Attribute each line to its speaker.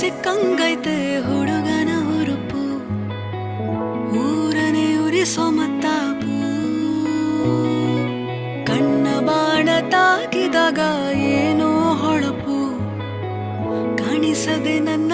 Speaker 1: ಸಿಕ್ಕಂಗೈತೆ ಹುಡುಗನ ಹುರುಪು ಊರನೆ ಉರಿಸೋ ಮತ್ತಾಪು ಕಣ್ಣ ಬಾಣ ತಾಕಿದಾಗ ಏನೋ ಹೊಳಪು ಕಾಣಿಸದೆ ನನ್ನ